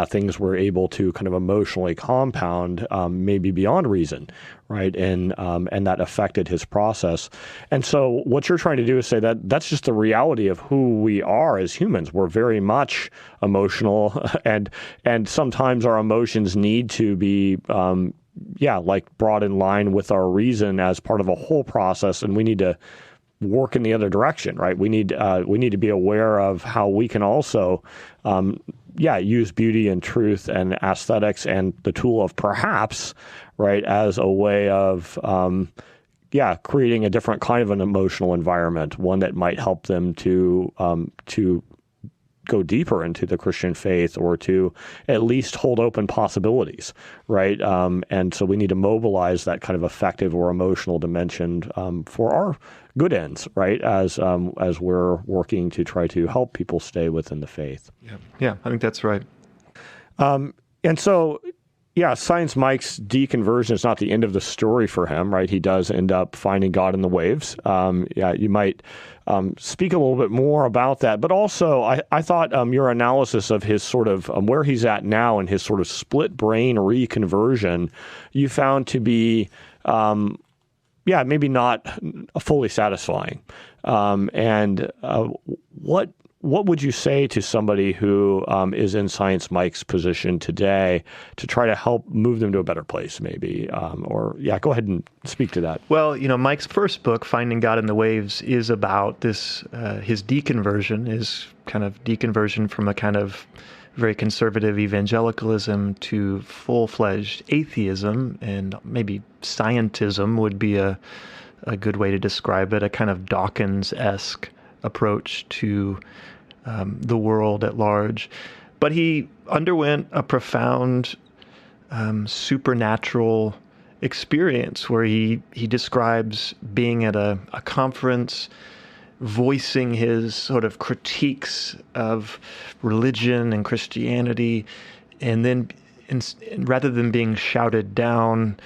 things were able to kind of emotionally compound, maybe beyond reason, right? And that affected his process. And so what you're trying to do is say that that's just the reality of who we are as humans. We're very much emotional, and sometimes our emotions need to be brought in line with our reason as part of a whole process, and we need to work in the other direction, right? We need to be aware of how we can also use beauty and truth and aesthetics and the tool of perhaps, right, as a way of creating a different kind of an emotional environment, one that might help them to go deeper into the Christian faith, or to at least hold open possibilities, right? And so we need to mobilize that kind of affective or emotional dimension for our good ends, right? As we're working to try to help people stay within the faith. Yeah, I think that's right. And so, Science Mike's deconversion is not the end of the story for him, right? He does end up finding God in the waves. You might speak a little bit more about that. But also, I thought your analysis of his sort of where he's at now and his sort of split brain reconversion, you found to be, maybe not fully satisfying. What would you say to somebody who is in Science Mike's position today to try to help move them to a better place, maybe? Go ahead and speak to that. Well, Mike's first book, Finding God in the Waves, is about this, his deconversion, his kind of deconversion from a kind of very conservative evangelicalism to full-fledged atheism, and maybe scientism would be a good way to describe it, a kind of Dawkins-esque approach to the world at large. But he underwent a profound supernatural experience where he describes being at a conference, voicing his sort of critiques of religion and Christianity, and then rather than being shouted down,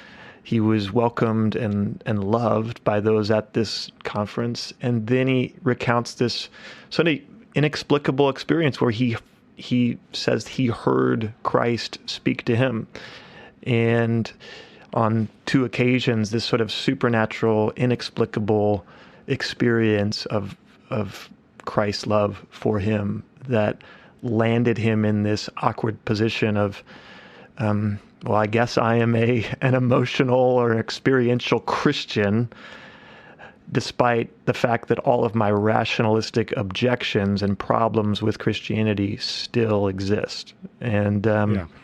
he was welcomed and loved by those at this conference. And then he recounts this sort of inexplicable experience where he says he heard Christ speak to him. And on 2 occasions, this sort of supernatural, inexplicable experience of Christ's love for him that landed him in this awkward position of, I guess I am an emotional or experiential Christian, despite the fact that all of my rationalistic objections and problems with Christianity still exist. And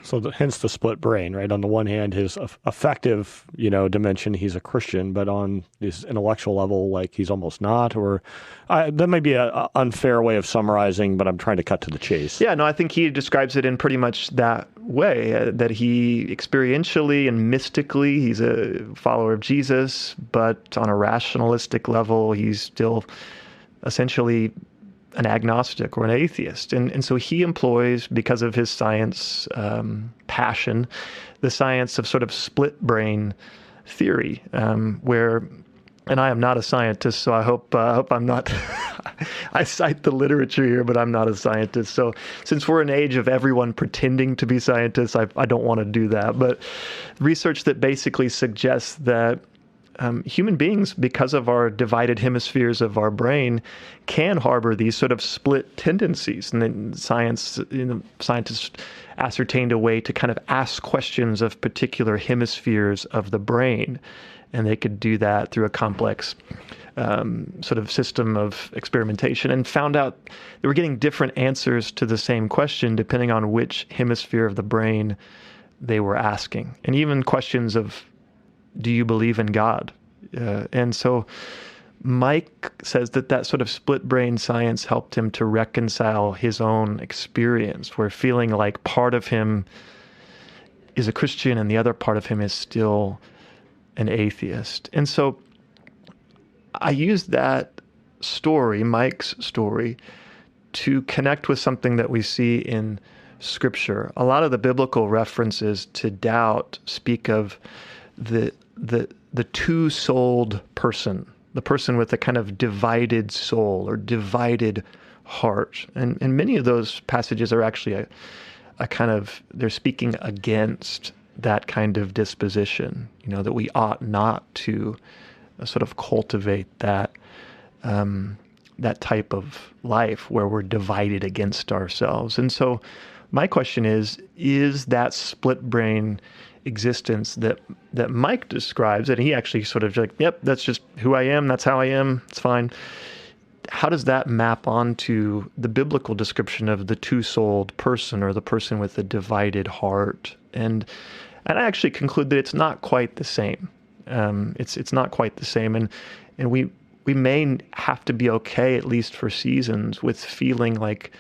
so hence the split brain, right? On the one hand, his affective, dimension, he's a Christian, but on his intellectual level, like he's almost not. Or that may be an unfair way of summarizing, but I'm trying to cut to the chase. Yeah, no, I think he describes it in pretty much that way, that he experientially and mystically, he's a follower of Jesus, but on a rationalistic level, he's still essentially an agnostic or an atheist. And so he employs, because of his science passion, the science of sort of split brain theory, where, and I am not a scientist, so I hope I'm not, I cite the literature here, but I'm not a scientist. So since we're in an age of everyone pretending to be scientists, I don't want to do that. But research that basically suggests that human beings, because of our divided hemispheres of our brain, can harbor these sort of split tendencies. And then scientists ascertained a way to kind of ask questions of particular hemispheres of the brain. And they could do that through a complex sort of system of experimentation, and found out they were getting different answers to the same question depending on which hemisphere of the brain they were asking. And even questions of, do you believe in God? And so Mike says that sort of split brain science helped him to reconcile his own experience, where feeling like part of him is a Christian and the other part of him is still an atheist. And so I used that story, Mike's story, to connect with something that we see in Scripture. A lot of the biblical references to doubt speak of the two-souled person, the person with a kind of divided soul or divided heart. And many of those passages are actually a kind of, they're speaking against that kind of disposition, that we ought not to sort of cultivate that type of life where we're divided against ourselves. And so my question is that split brain existence that Mike describes, and he actually sort of like, yep, that's just who I am, that's how I am, it's fine. How does that map onto the biblical description of the two-souled person, or the person with a divided heart? And I actually conclude that it's not quite the same. It's not quite the same, and we may have to be okay, at least for seasons, with feeling like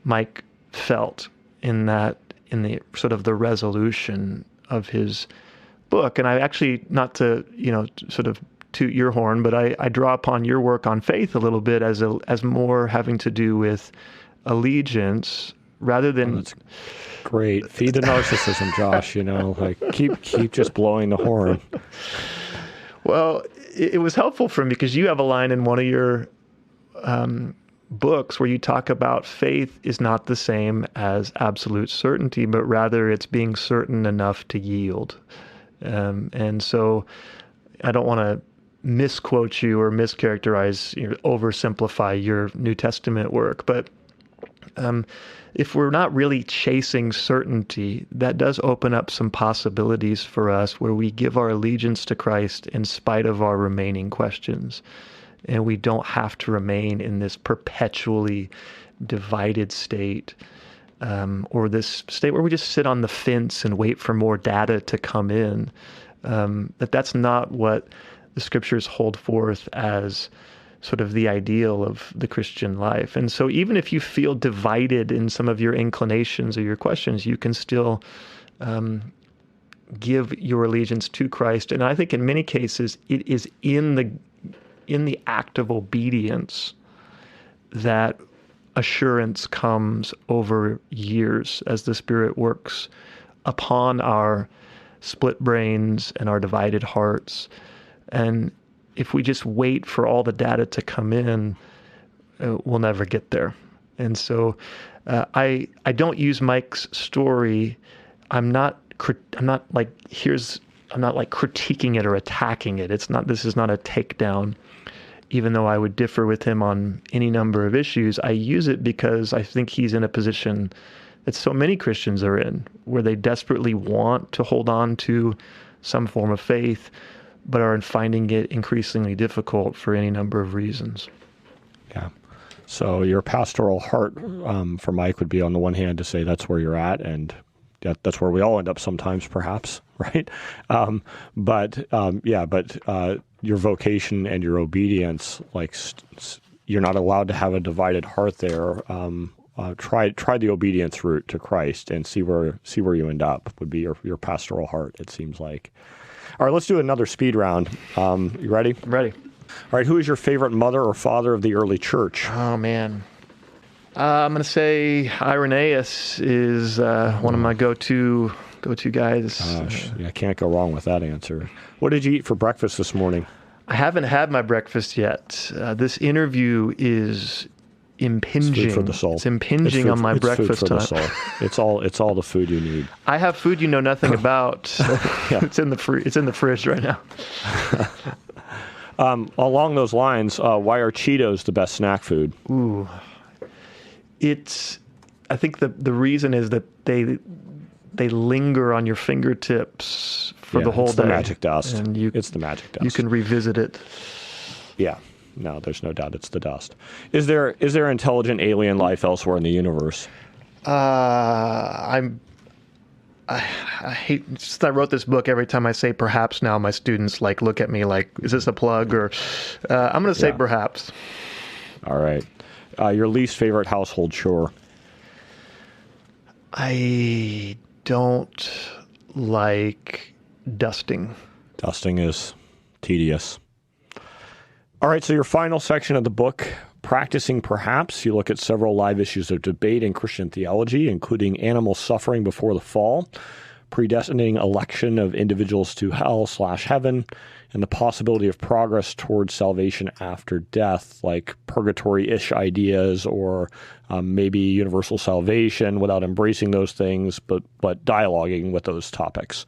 Mike felt in the sort of the resolution of his book. And I actually, not to sort of toot your horn, but I draw upon your work on faith a little bit as more having to do with allegiance rather than. That's great. Feed the narcissism, Josh. Like keep just blowing the horn. Well, it was helpful for me because you have a line in one of your books where you talk about faith is not the same as absolute certainty, but rather it's being certain enough to yield. And so I don't want to misquote you or mischaracterize, oversimplify your New Testament work, but if we're not really chasing certainty, that does open up some possibilities for us where we give our allegiance to Christ in spite of our remaining questions. And we don't have to remain in this perpetually divided state, or this state where we just sit on the fence and wait for more data to come in. That's not what the Scriptures hold forth as sort of the ideal of the Christian life. And so even if you feel divided in some of your inclinations or your questions, you can still give your allegiance to Christ. And I think in many cases, it is in the act of obedience that assurance comes over years as the Spirit works upon our split brains and our divided hearts. And if we just wait for all the data to come in, we'll never get there. And so I don't use Mike's story. I'm not like critiquing it or attacking it. This is not a takedown. Even though I would differ with him on any number of issues, I use it because I think he's in a position that so many Christians are in, where they desperately want to hold on to some form of faith, but are finding it increasingly difficult for any number of reasons. Yeah. So your pastoral heart for Mike would be, on the one hand, to say that's where you're at, and that's where we all end up sometimes, perhaps, right? But your vocation and your obedience, like you're not allowed to have a divided heart there. Try the obedience route to Christ and see where you end up, would be your pastoral heart, it seems like. All right, let's do another speed round. You ready? Ready. All right, who is your favorite mother or father of the early church? Oh, man. I'm going to say Irenaeus is one of my go-to guys. Gosh, I can't go wrong with that answer. What did you eat for breakfast this morning? I haven't had my breakfast yet. This interview is impinging. It's food for the soul. It's impinging on my breakfast time. It's all the food you need. I have food you know nothing about. Yeah. It's in the fridge right now. Along those lines, why are Cheetos the best snack food? Ooh, I think the reason is that they linger on your fingertips for the whole day. It's the magic dust. And it's the magic dust. You can revisit it. Yeah. No, there's no doubt it's the dust. Is there intelligent alien life elsewhere in the universe? I hate, since I wrote this book, every time I say perhaps now, my students look at me like, is this a plug? Or I'm going to say perhaps. All right. Your least favorite household chore? I don't like dusting. Dusting is tedious. All right, so your final section of the book, Practicing Perhaps, you look at several live issues of debate in Christian theology, including animal suffering before the fall, predestinating election of individuals to hell/heaven, and the possibility of progress towards salvation after death, like purgatory-ish ideas or maybe universal salvation without embracing those things, but dialoguing with those topics.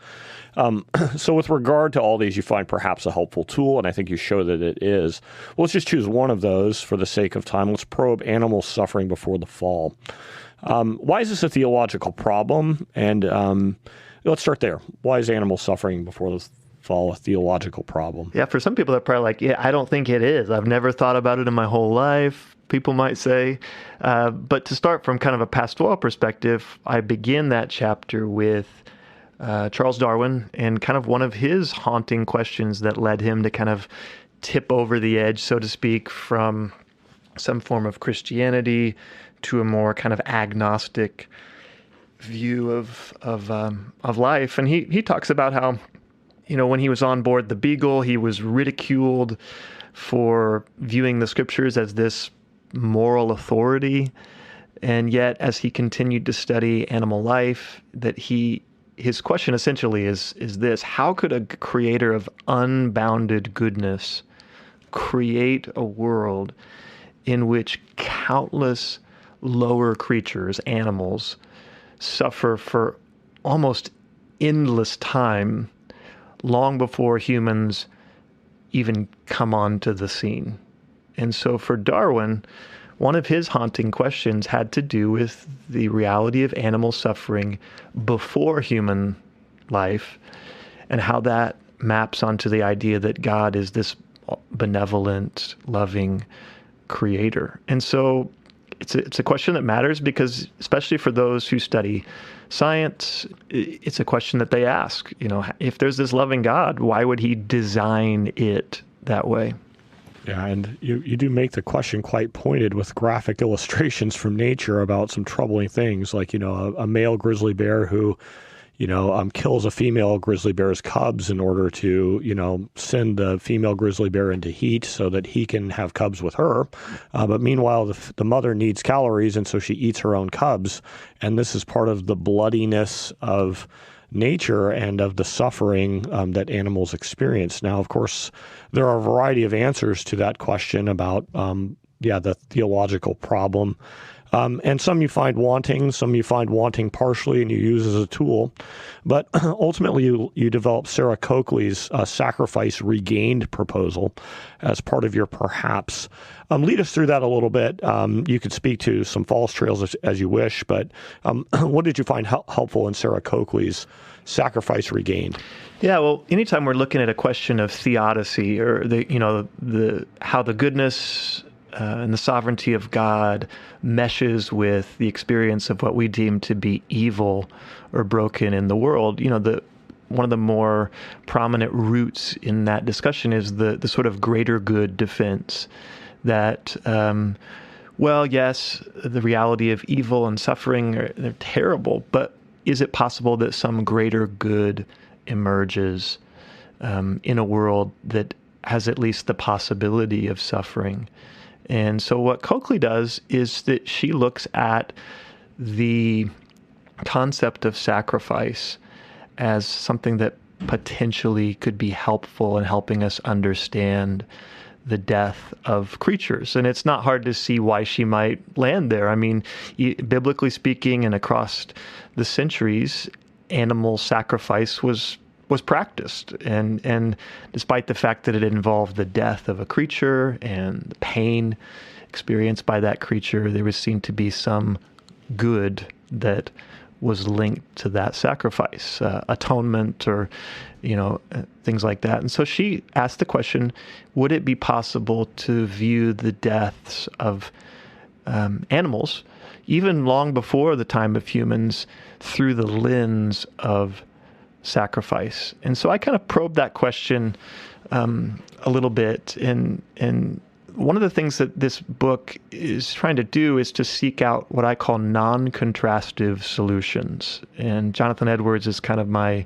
So with regard to all these, you find perhaps a helpful tool, and I think you show that it is. Well, let's just choose one of those for the sake of time. Let's probe animal suffering before the fall. Why is this a theological problem? And let's start there. Why is animal suffering before the fall a theological problem? Yeah, for some people, they're probably like, yeah, I don't think it is. I've never thought about it in my whole life, people might say. But to start from kind of a pastoral perspective, I begin that chapter with Charles Darwin and kind of one of his haunting questions that led him to kind of tip over the edge, so to speak, from some form of Christianity to a more kind of agnostic view of life. And he talks about how, when he was on board the Beagle, he was ridiculed for viewing the scriptures as this moral authority. And yet, as he continued to study animal life, that his question essentially is this: how could a creator of unbounded goodness create a world in which countless lower creatures, animals, suffer for almost endless time, long before humans even come onto the scene? And so for Darwin, one of his haunting questions had to do with the reality of animal suffering before human life and how that maps onto the idea that God is this benevolent, loving creator. And so it's a question that matters because, especially for those who study science, it's a question that they ask. If there's this loving God, why would he design it that way? Yeah, and you do make the question quite pointed with graphic illustrations from nature about some troubling things, like, a male grizzly bear who, kills a female grizzly bear's cubs in order to, send the female grizzly bear into heat so that he can have cubs with her. But meanwhile, the mother needs calories, and so she eats her own cubs. And this is part of the bloodiness of nature and of the suffering that animals experience. Now, of course, there are a variety of answers to that question about, the theological problem. And some you find wanting partially and you use as a tool. But ultimately, you develop Sarah Coakley's sacrifice regained proposal as part of your perhaps. Lead us through that a little bit. You could speak to some false trails as you wish, but what did you find helpful in Sarah Coakley's sacrifice regained? Yeah, well, anytime we're looking at a question of theodicy or how the goodness and the sovereignty of God meshes with the experience of what we deem to be evil or broken in the world, one of the more prominent roots in that discussion is the sort of greater good defense that, yes, the reality of evil and suffering, they're terrible, but is it possible that some greater good emerges in a world that has at least the possibility of suffering? And so what Coakley does is that she looks at the concept of sacrifice as something that potentially could be helpful in helping us understand the death of creatures. And it's not hard to see why she might land there. I mean, biblically speaking and across the centuries, animal sacrifice was practiced. And despite the fact that it involved the death of a creature and the pain experienced by that creature, there was seen to be some good that was linked to that sacrifice, atonement or, things like that. And so she asked the question, would it be possible to view the deaths of animals, even long before the time of humans, through the lens of sacrifice? And so I kind of probed that question a little bit. And one of the things that this book is trying to do is to seek out what I call non-contrastive solutions. And Jonathan Edwards is kind of my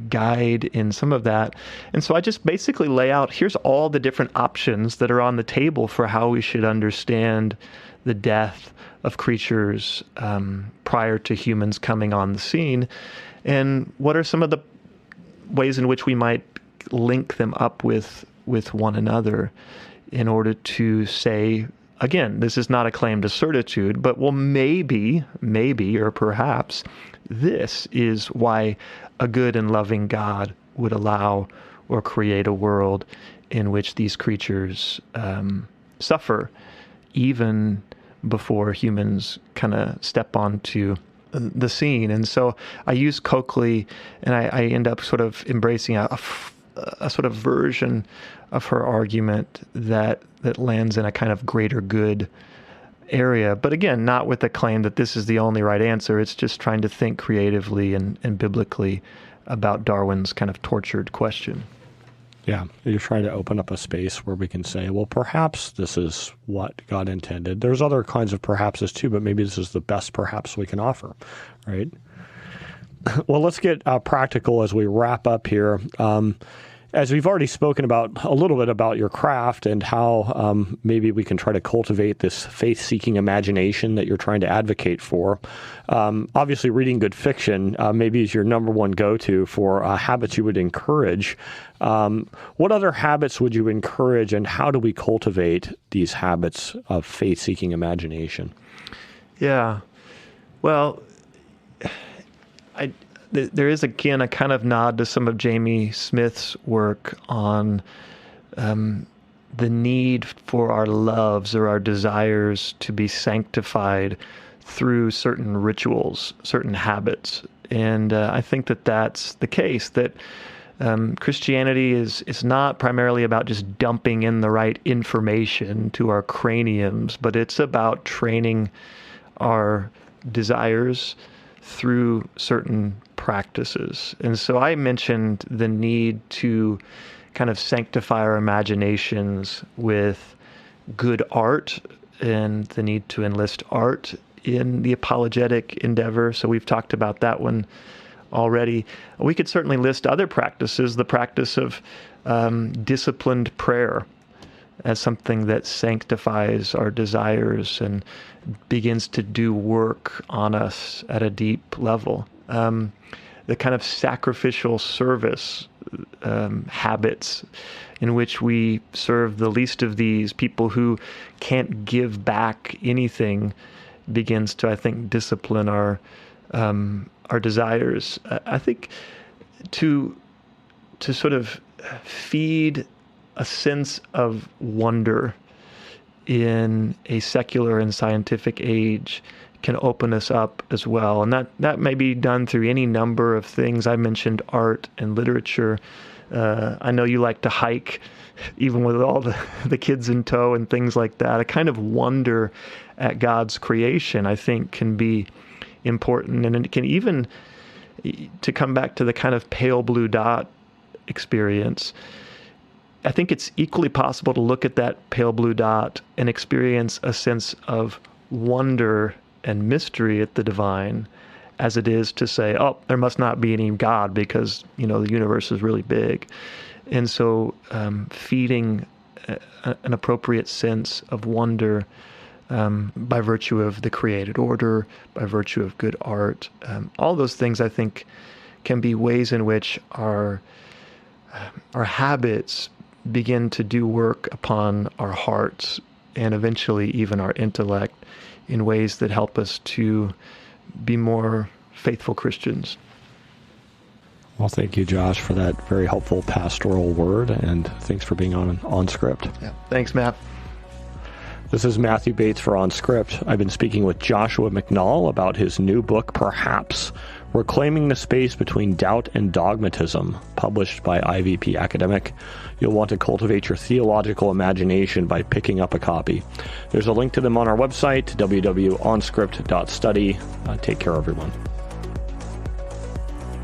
guide in some of that. And so I just basically lay out, here's all the different options that are on the table for how we should understand the death of creatures prior to humans coming on the scene. And what are some of the ways in which we might link them up with one another in order to say, again, this is not a claim to certitude, but well, maybe, or perhaps this is why a good and loving God would allow or create a world in which these creatures suffer even before humans kind of step onto the scene. And so I use Coakley, and I end up sort of embracing a sort of version of her argument that lands in a kind of greater good area. But again, not with the claim that this is the only right answer. It's just trying to think creatively and biblically about Darwin's kind of tortured question. Yeah, you're trying to open up a space where we can say, well, perhaps this is what God intended. There's other kinds of perhapses too, but maybe this is the best perhaps we can offer, right? Well, let's get practical as we wrap up here. As we've already spoken about a little bit about your craft and how maybe we can try to cultivate this faith-seeking imagination that you're trying to advocate for. Obviously, reading good fiction maybe is your number one go-to for habits you would encourage. What other habits would you encourage, and how do we cultivate these habits of faith-seeking imagination? Yeah, well, there is, again, a kind of nod to some of Jamie Smith's work on the need for our loves or our desires to be sanctified through certain rituals, certain habits. And I think that that's the case, that Christianity is not primarily about just dumping in the right information to our craniums, but it's about training our desires through certain practices. And so I mentioned the need to kind of sanctify our imaginations with good art and the need to enlist art in the apologetic endeavor. So we've talked about that one already. We could certainly list other practices, the practice of disciplined prayer as something that sanctifies our desires and begins to do work on us at a deep level. The kind of sacrificial service habits in which we serve the least of these, people who can't give back anything, begins to, I think, discipline our desires. I think to sort of feed a sense of wonder in a secular and scientific age can open us up as well. And that may be done through any number of things. I mentioned art and literature. I know you like to hike, even with all the kids in tow and things like that. A kind of wonder at God's creation, I think, can be important. And it can even, to come back to the kind of pale blue dot experience, I think it's equally possible to look at that pale blue dot and experience a sense of wonder and mystery at the divine, as it is to say, oh, there must not be any God because, the universe is really big. And so feeding an appropriate sense of wonder by virtue of the created order, by virtue of good art, all those things, I think, can be ways in which our habits begin to do work upon our hearts and eventually even our intellect in ways that help us to be more faithful Christians. Well, thank you, Josh, for that very helpful pastoral word, and thanks for being on OnScript. Yeah. Thanks, Matt. This is Matthew Bates for OnScript. I've been speaking with Joshua McNall about his new book, Perhaps, Reclaiming the Space Between Doubt and Dogmatism, published by IVP Academic. You'll want to cultivate your theological imagination by picking up a copy. There's a link to them on our website, www.onscript.study. Take care, everyone.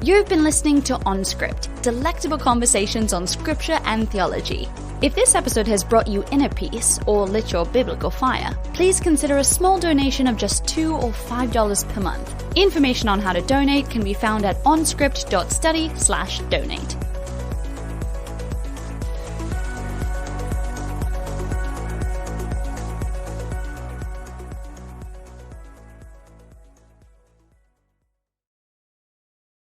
You've been listening to OnScript, delectable conversations on scripture and theology. If this episode has brought you inner peace or lit your biblical fire, please consider a small donation of just $2 or $5 per month. Information on how to donate can be found at onscript.study/donate.